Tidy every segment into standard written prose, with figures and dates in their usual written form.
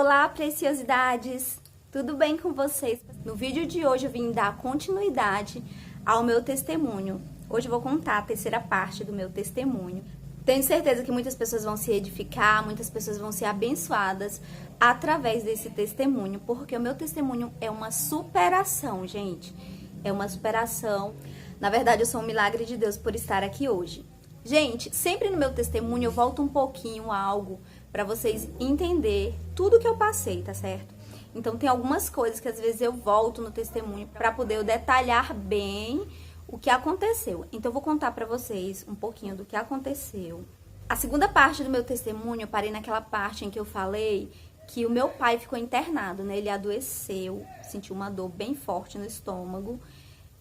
Olá, preciosidades! Tudo bem com vocês? No vídeo de hoje eu vim dar continuidade ao meu testemunho. Hoje eu vou contar a terceira parte do meu testemunho. Tenho certeza que muitas pessoas vão se edificar, muitas pessoas vão ser abençoadas através desse testemunho, porque o meu testemunho é uma superação, gente. É uma superação. Na verdade, eu sou um milagre de Deus por estar aqui hoje. Gente, sempre no meu testemunho eu volto um pouquinho a algo para vocês entenderem tudo que eu passei, tá certo? Então tem algumas coisas que às vezes eu volto no testemunho para poder eu detalhar bem o que aconteceu. Então eu vou contar para vocês um pouquinho do que aconteceu. A segunda parte do meu testemunho, eu parei naquela parte em que eu falei que o meu pai ficou internado, né? Ele adoeceu, sentiu uma dor bem forte no estômago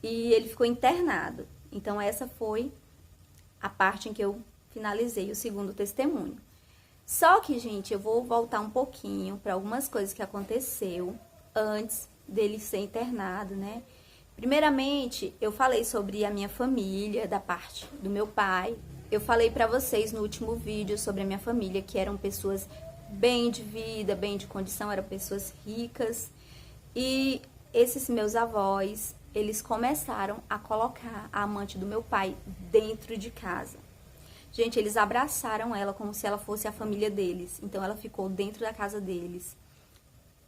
e ele ficou internado. Então essa foi a parte em que eu finalizei o segundo testemunho. Só que, gente, eu vou voltar um pouquinho para algumas coisas que aconteceu antes dele ser internado, né? Primeiramente, eu falei sobre a minha família, da parte do meu pai. Eu falei para vocês no último vídeo sobre a minha família, que eram pessoas bem de vida, bem de condição, eram pessoas ricas. E esses meus avós, eles começaram a colocar a amante do meu pai dentro de casa. Gente, eles abraçaram ela como se ela fosse a família deles. Então, ela ficou dentro da casa deles,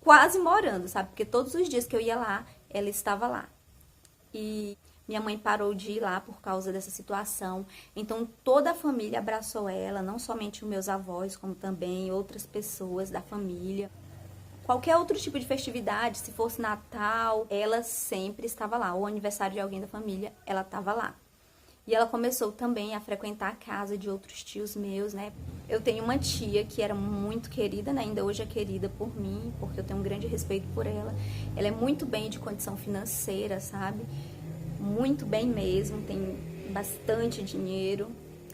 quase morando, sabe? Porque todos os dias que eu ia lá, ela estava lá. E minha mãe parou de ir lá por causa dessa situação. Então, toda a família abraçou ela, não somente os meus avós, como também outras pessoas da família. Qualquer outro tipo de festividade, se fosse Natal, ela sempre estava lá. Ou aniversário de alguém da família, ela estava lá. E ela começou também a frequentar a casa de outros tios meus, né? Eu tenho uma tia que era muito querida, né? Ainda hoje é querida por mim, porque eu tenho um grande respeito por ela. Ela é muito bem de condição financeira, sabe? Muito bem mesmo, tem bastante dinheiro.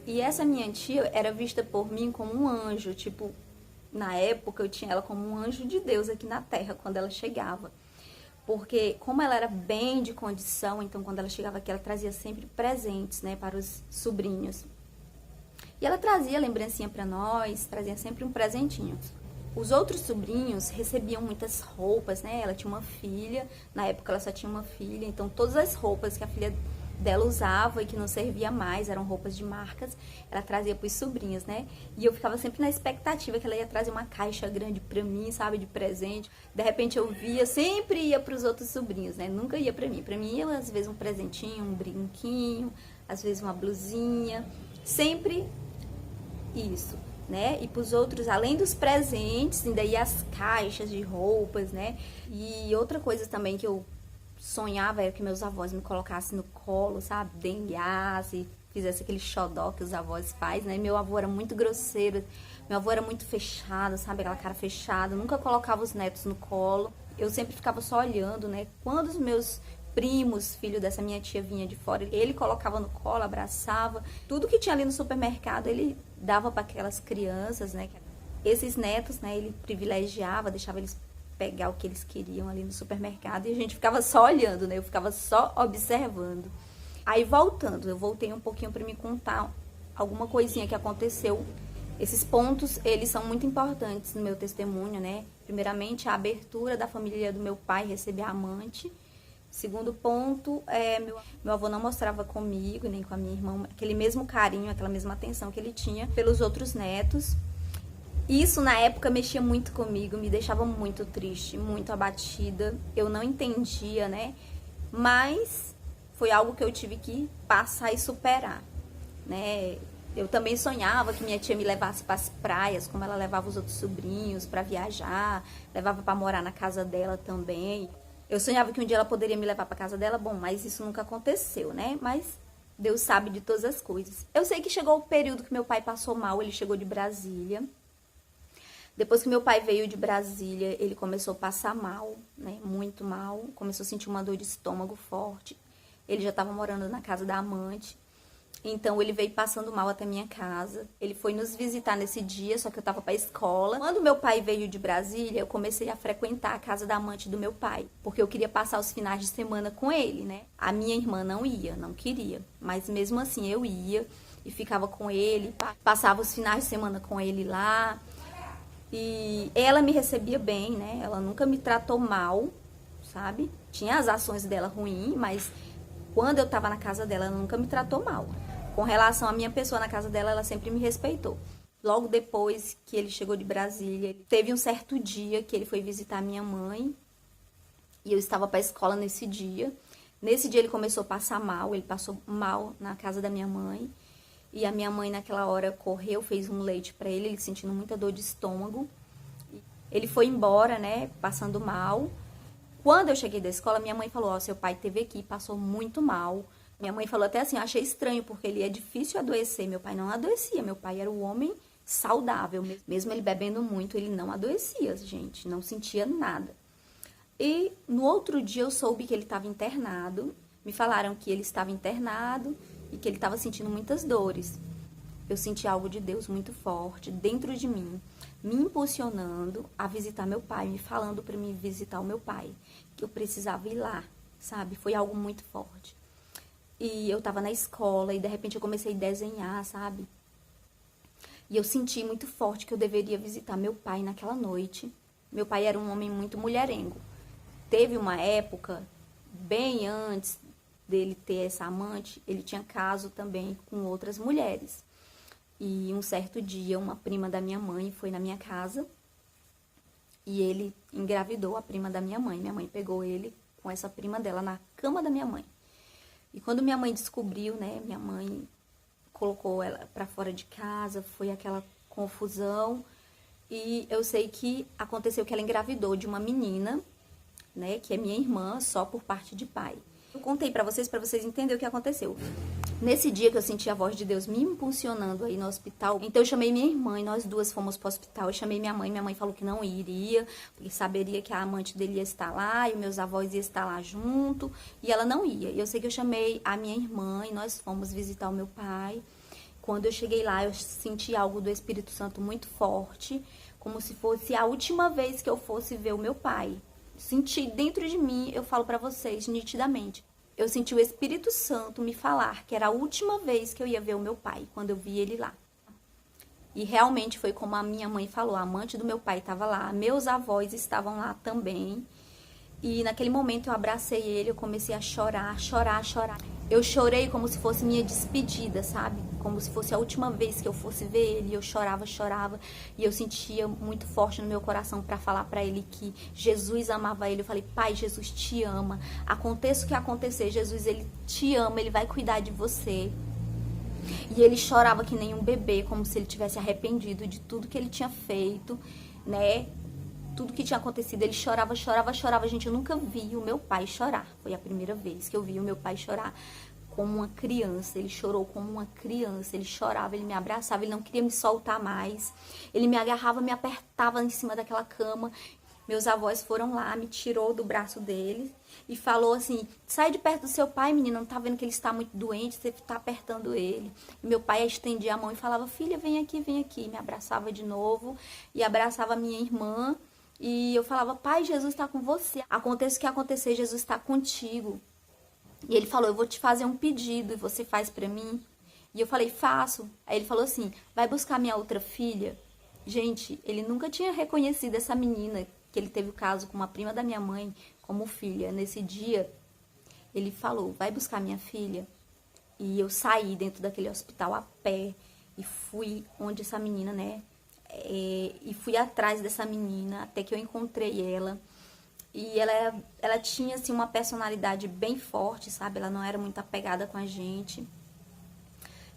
E essa minha tia era vista por mim como um anjo, tipo, na época eu tinha ela como um anjo de Deus aqui na terra, quando ela chegava. Porque como ela era bem de condição, então quando ela chegava aqui, ela trazia sempre presentes, né, para os sobrinhos. E ela trazia lembrancinha para nós, trazia sempre um presentinho. Os outros sobrinhos recebiam muitas roupas, né, ela tinha uma filha, na época ela só tinha uma filha, então todas as roupas que a filha dela usava e que não servia mais, eram roupas de marcas, ela trazia para os sobrinhos, né? E eu ficava sempre na expectativa que ela ia trazer uma caixa grande para mim, sabe, de presente. De repente eu via, sempre ia para os outros sobrinhos, né? Nunca ia para mim. Para mim ia às vezes um presentinho, um brinquinho, às vezes uma blusinha, sempre isso, né? E para os outros, além dos presentes, ainda ia as caixas de roupas, né? E outra coisa também que eu sonhava era que meus avós me colocassem no colo, sabe? Dengueasse, fizesse aquele xodó que os avós fazem, né? Meu avô era muito grosseiro, meu avô era muito fechado, sabe? Aquela cara fechada, nunca colocava os netos no colo. Eu sempre ficava só olhando, né? Quando os meus primos, filho dessa minha tia, vinha de fora, ele colocava no colo, abraçava. Tudo que tinha ali no supermercado, ele dava para aquelas crianças, né? Esses netos, né? Ele privilegiava, deixava eles pegar o que eles queriam ali no supermercado e a gente ficava só olhando, né? Eu ficava só observando. Aí voltando, eu voltei um pouquinho para me contar alguma coisinha que aconteceu. Esses pontos, eles são muito importantes no meu testemunho, né? Primeiramente, a abertura da família do meu pai receber a amante. Segundo ponto, meu avô não mostrava comigo, nem com a minha irmã, aquele mesmo carinho, aquela mesma atenção que ele tinha pelos outros netos. Isso, na época, mexia muito comigo, me deixava muito triste, muito abatida. Eu não entendia, né? Mas foi algo que eu tive que passar e superar, né? Eu também sonhava que minha tia me levasse para as praias, como ela levava os outros sobrinhos para viajar, levava para morar na casa dela também. Eu sonhava que um dia ela poderia me levar para casa dela, bom, mas isso nunca aconteceu, né? Mas Deus sabe de todas as coisas. Eu sei que chegou o período que meu pai passou mal, ele chegou de Brasília. Depois que meu pai veio de Brasília, ele começou a passar mal, né? Muito mal. Começou a sentir uma dor de estômago forte. Ele já estava morando na casa da amante. Então, ele veio passando mal até minha casa. Ele foi nos visitar nesse dia, só que eu estava para a escola. Quando meu pai veio de Brasília, eu comecei a frequentar a casa da amante do meu pai. Porque eu queria passar os finais de semana com ele, né? A minha irmã não ia, não queria. Mas mesmo assim, eu ia e ficava com ele. Passava os finais de semana com ele lá. E ela me recebia bem, né? Ela nunca me tratou mal, sabe? Tinha as ações dela ruins, mas quando eu tava na casa dela, ela nunca me tratou mal. Com relação à minha pessoa na casa dela, ela sempre me respeitou. Logo depois que ele chegou de Brasília, teve um certo dia que ele foi visitar minha mãe e eu estava para a escola nesse dia. Nesse dia ele começou a passar mal, ele passou mal na casa da minha mãe. E a minha mãe naquela hora correu, fez um leite para ele sentindo muita dor de estômago. Ele foi embora, né, passando mal. Quando eu cheguei da escola, minha mãe falou, ó, seu pai esteve aqui, passou muito mal. Minha mãe falou até assim, achei estranho, porque ele é difícil adoecer. Meu pai não adoecia, meu pai era um homem saudável. Mesmo ele bebendo muito, ele não adoecia, gente, não sentia nada. E no outro dia eu soube que ele estava internado. Me falaram que ele estava internado e que ele estava sentindo muitas dores. Eu senti algo de Deus muito forte dentro de mim, me impulsionando a visitar meu pai, me falando para mim visitar o meu pai, que eu precisava ir lá, sabe? Foi algo muito forte. E eu estava na escola e de repente eu comecei a desenhar, sabe? E eu senti muito forte que eu deveria visitar meu pai naquela noite. Meu pai era um homem muito mulherengo. Teve uma época, bem antes dele ter essa amante, ele tinha caso também com outras mulheres. E um certo dia, uma prima da minha mãe foi na minha casa e ele engravidou a prima da minha mãe. Minha mãe pegou ele com essa prima dela na cama da minha mãe. E quando minha mãe descobriu, né, minha mãe colocou ela pra fora de casa, foi aquela confusão. E eu sei que aconteceu que ela engravidou de uma menina, né, que é minha irmã, só por parte de pai. Eu contei pra vocês entenderem o que aconteceu. Nesse dia que eu senti a voz de Deus me impulsionando aí no hospital, então eu chamei minha irmã e nós duas fomos pro hospital. Eu chamei minha mãe falou que não iria, porque saberia que a amante dele ia estar lá e meus avós iam estar lá junto, e ela não ia. E eu sei que eu chamei a minha irmã e nós fomos visitar o meu pai. Quando eu cheguei lá, eu senti algo do Espírito Santo muito forte, como se fosse a última vez que eu fosse ver o meu pai. Senti dentro de mim, eu falo pra vocês nitidamente, eu senti o Espírito Santo me falar que era a última vez que eu ia ver o meu pai, quando eu vi ele lá. E realmente foi como a minha mãe falou, a amante do meu pai estava lá, meus avós estavam lá também. E naquele momento eu abracei ele, eu comecei a chorar, chorar, chorar. Eu chorei como se fosse minha despedida, sabe? Como se fosse a última vez que eu fosse ver ele. Eu chorava, chorava. E eu sentia muito forte no meu coração para falar para ele que Jesus amava ele. Eu falei, pai, Jesus te ama. Aconteça o que acontecer, Jesus, ele te ama, ele vai cuidar de você. E ele chorava que nem um bebê, como se ele tivesse arrependido de tudo que ele tinha feito, né? Tudo que tinha acontecido, ele chorava, chorava, chorava. Gente, eu nunca vi o meu pai chorar. Foi a primeira vez que eu vi o meu pai chorar como uma criança. Ele chorou como uma criança. Ele chorava, ele me abraçava, ele não queria me soltar mais. Ele me agarrava, me apertava em cima daquela cama. Meus avós foram lá, me tirou do braço dele e falou assim, sai de perto do seu pai, menina, não tá vendo que ele está muito doente, você tá apertando ele. E meu pai estendia a mão e falava, filha, vem aqui, vem aqui. Me abraçava de novo e abraçava a minha irmã. E eu falava, pai, Jesus está com você. Aconteça o que acontecer, Jesus está contigo. E ele falou, eu vou te fazer um pedido e você faz pra mim? E eu falei, faço. Aí ele falou assim, vai buscar minha outra filha. Gente, ele nunca tinha reconhecido essa menina, que ele teve o caso com uma prima da minha mãe, como filha. Nesse dia, ele falou, vai buscar minha filha. E eu saí dentro daquele hospital a pé e fui onde essa menina, né? E fui atrás dessa menina até que eu encontrei ela. E ela tinha assim uma personalidade bem forte, sabe? Ela não era muito apegada com a gente.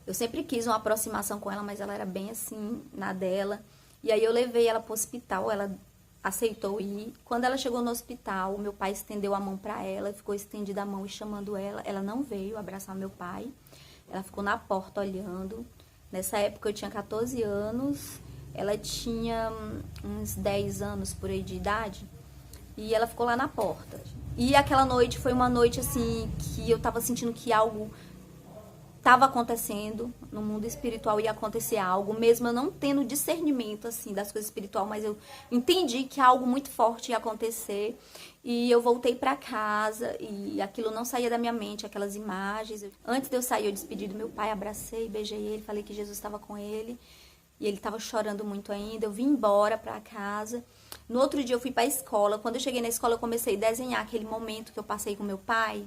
Eu sempre quis uma aproximação com ela, mas ela era bem assim na dela. E aí eu levei ela pro hospital, ela aceitou ir. Quando ela chegou no hospital, meu pai estendeu a mão para ela, ficou estendida a mão e chamando ela. Ela não veio abraçar meu pai. Ela ficou na porta olhando. Nessa época eu tinha 14 anos. Ela tinha uns 10 anos por aí de idade e ela ficou lá na porta. E aquela noite foi uma noite assim que eu tava sentindo que algo tava acontecendo no mundo espiritual, ia acontecer algo, mesmo eu não tendo discernimento assim das coisas espirituais, mas eu entendi que algo muito forte ia acontecer. E eu voltei pra casa e aquilo não saía da minha mente, aquelas imagens. Antes de eu sair, eu despedi do meu pai, abracei, beijei ele, falei que Jesus estava com ele. e ele tava chorando muito ainda. Eu vim embora pra casa. No outro dia eu fui pra escola. Quando eu cheguei na escola, eu comecei a desenhar aquele momento que eu passei com meu pai.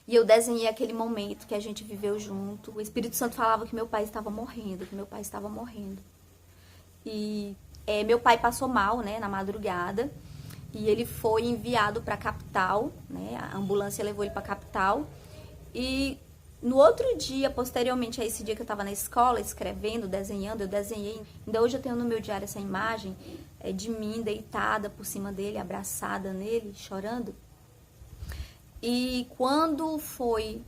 E eu desenhei aquele momento que a gente viveu junto. O Espírito Santo falava que meu pai estava morrendo, que meu pai estava morrendo. E meu pai passou mal, né, na madrugada. E ele foi enviado para a capital, né? A ambulância levou ele para a capital. E no outro dia, posteriormente a esse dia que eu estava na escola, escrevendo, desenhando, eu desenhei. Ainda hoje eu tenho no meu diário essa imagem de mim deitada por cima dele, abraçada nele, chorando. E quando foi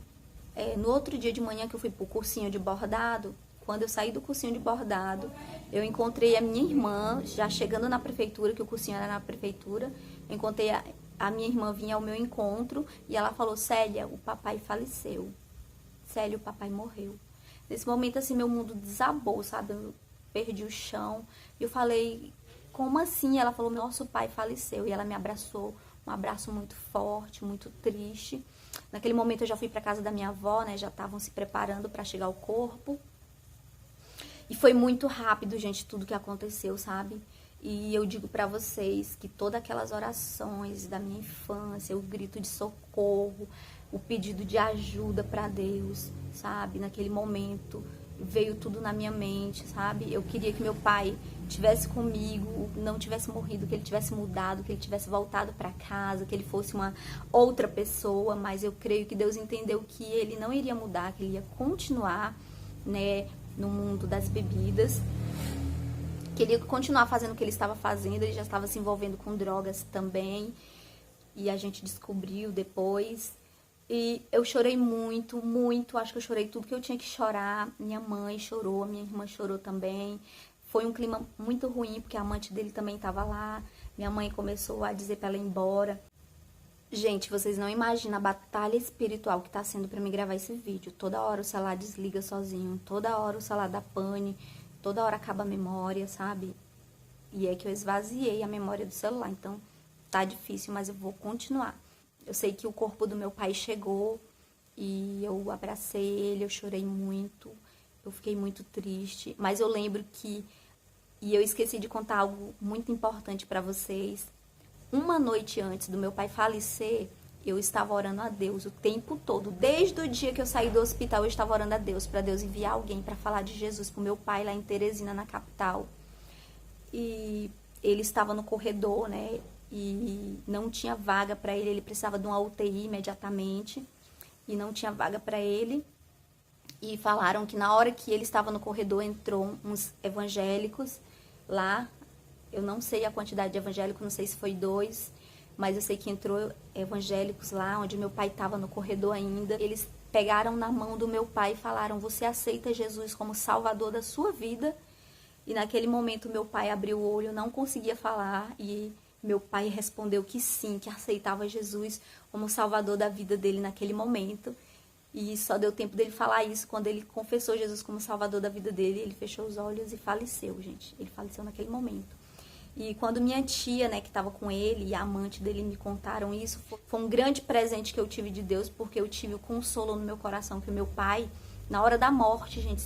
no outro dia de manhã que eu fui pro cursinho de bordado, quando eu saí do cursinho de bordado, eu encontrei a minha irmã, já chegando na prefeitura, que o cursinho era na prefeitura. Eu encontrei a minha irmã, vinha ao meu encontro e ela falou: Célia, o papai faleceu. Célia, o papai morreu. Nesse momento, assim, meu mundo desabou, sabe? Eu perdi o chão. E eu falei: como assim? Ela falou: nosso pai faleceu. E ela me abraçou, um abraço muito forte, muito triste. Naquele momento eu já fui para casa da minha avó, né? Já estavam se preparando para chegar o corpo. E foi muito rápido, gente, tudo que aconteceu, sabe? E eu digo pra vocês que todas aquelas orações da minha infância, o grito de socorro, o pedido de ajuda pra Deus, sabe? Naquele momento veio tudo na minha mente, sabe? Eu queria que meu pai tivesse comigo, não tivesse morrido, que ele tivesse mudado, que ele tivesse voltado pra casa, que ele fosse uma outra pessoa, mas eu creio que Deus entendeu que ele não iria mudar, que ele ia continuar, né, no mundo das bebidas, que ele ia continuar fazendo o que ele estava fazendo. Ele já estava se envolvendo com drogas também, e a gente descobriu depois. E eu chorei muito, muito, acho que eu chorei tudo que eu tinha que chorar. Minha mãe chorou, a minha irmã chorou também. Foi um clima muito ruim, porque a amante dele também estava lá. Minha mãe começou a dizer para ela ir embora. Gente, vocês não imaginam a batalha espiritual que tá sendo pra mim gravar esse vídeo. Toda hora o celular desliga sozinho, toda hora o celular dá pane, toda hora acaba a memória, sabe? E é que eu esvaziei a memória do celular, então tá difícil, mas eu vou continuar. Eu sei que o corpo do meu pai chegou e eu abracei ele, eu chorei muito, eu fiquei muito triste, mas eu lembro que, e eu esqueci de contar algo muito importante pra vocês. Uma noite antes do meu pai falecer, eu estava orando a Deus o tempo todo. Desde o dia que eu saí do hospital, eu estava orando a Deus, para Deus enviar alguém para falar de Jesus pro meu pai lá em Teresina, na capital. E ele estava no corredor, né? E não tinha vaga para ele, ele precisava de uma UTI imediatamente. E não tinha vaga para ele. E falaram que na hora que ele estava no corredor, entrou uns evangélicos lá. Eu não sei a quantidade de evangélicos, não sei se foi 2, mas eu sei que entrou evangélicos lá, onde meu pai estava no corredor ainda. Eles pegaram na mão do meu pai e falaram: você aceita Jesus como salvador da sua vida? E naquele momento meu pai abriu o olho, não conseguia falar, e meu pai respondeu que sim, que aceitava Jesus como salvador da vida dele naquele momento. E só deu tempo dele falar isso quando ele confessou Jesus como salvador da vida dele. Ele fechou os olhos e faleceu, gente. Ele faleceu naquele momento. E quando minha tia, né, que estava com ele e a amante dele me contaram isso, foi um grande presente que eu tive de Deus, porque eu tive o consolo no meu coração que o meu pai, na hora da morte, gente,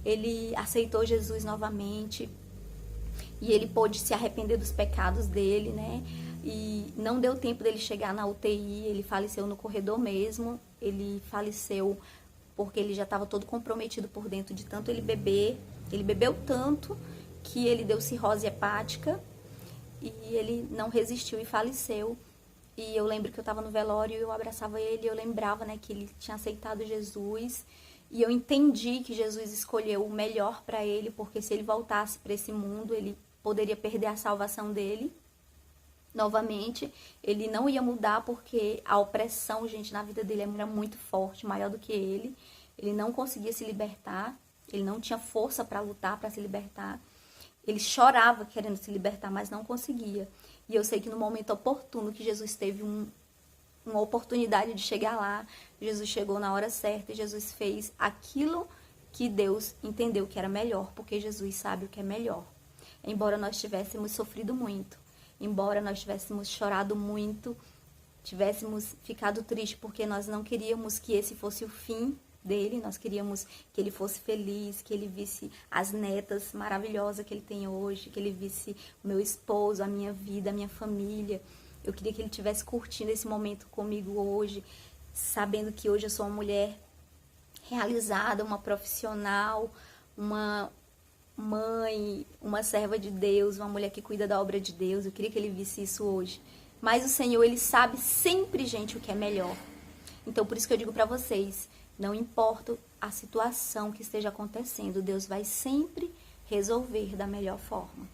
ele aceitou Jesus novamente e ele pôde se arrepender dos pecados dele, né? E não deu tempo dele chegar na UTI, ele faleceu no corredor mesmo. Ele faleceu porque ele já estava todo comprometido por dentro de tanto ele beber. Ele bebeu tanto que ele deu cirrose hepática. E ele não resistiu e faleceu. E eu lembro que eu estava no velório e eu abraçava ele, e eu lembrava, né, que ele tinha aceitado Jesus. E eu entendi que Jesus escolheu o melhor para ele, porque se ele voltasse para esse mundo, ele poderia perder a salvação dele. Novamente, ele não ia mudar, porque a opressão, gente, na vida dele era muito forte, maior do que ele. Ele não conseguia se libertar, ele não tinha força para lutar, para se libertar. Ele chorava querendo se libertar, mas não conseguia. E eu sei que no momento oportuno que Jesus teve uma oportunidade de chegar lá, Jesus chegou na hora certa e Jesus fez aquilo que Deus entendeu que era melhor, porque Jesus sabe o que é melhor. Embora nós tivéssemos sofrido muito, embora nós tivéssemos chorado muito, tivéssemos ficado triste porque nós não queríamos que esse fosse o fim dele, nós queríamos que ele fosse feliz, que ele visse as netas maravilhosas que ele tem hoje, que ele visse o meu esposo, a minha vida, a minha família. Eu queria que ele estivesse curtindo esse momento comigo hoje, sabendo que hoje eu sou uma mulher realizada, uma profissional, uma mãe, uma serva de Deus, uma mulher que cuida da obra de Deus. Eu queria que ele visse isso hoje. Mas o Senhor, ele sabe sempre, gente, o que é melhor. Então, por isso que eu digo pra vocês, não importa a situação que esteja acontecendo, Deus vai sempre resolver da melhor forma.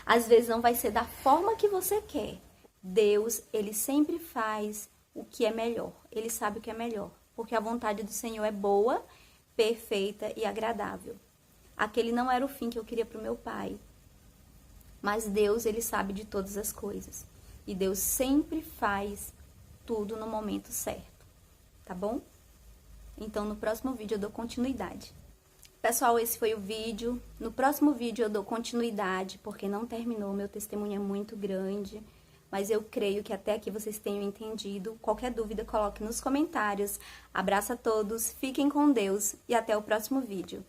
Às vezes não vai ser da forma que você quer. Deus, ele sempre faz o que é melhor. Ele sabe o que é melhor. Porque a vontade do Senhor é boa, perfeita e agradável. Aquele não era o fim que eu queria pro meu pai. Mas Deus, ele sabe de todas as coisas. E Deus sempre faz tudo no momento certo. Tá bom? Então, no próximo vídeo eu dou continuidade. Pessoal, esse foi o vídeo. No próximo vídeo eu dou continuidade, porque não terminou. Meu testemunho é muito grande. Mas eu creio que até aqui vocês tenham entendido. Qualquer dúvida, coloque nos comentários. Abraço a todos, fiquem com Deus e até o próximo vídeo.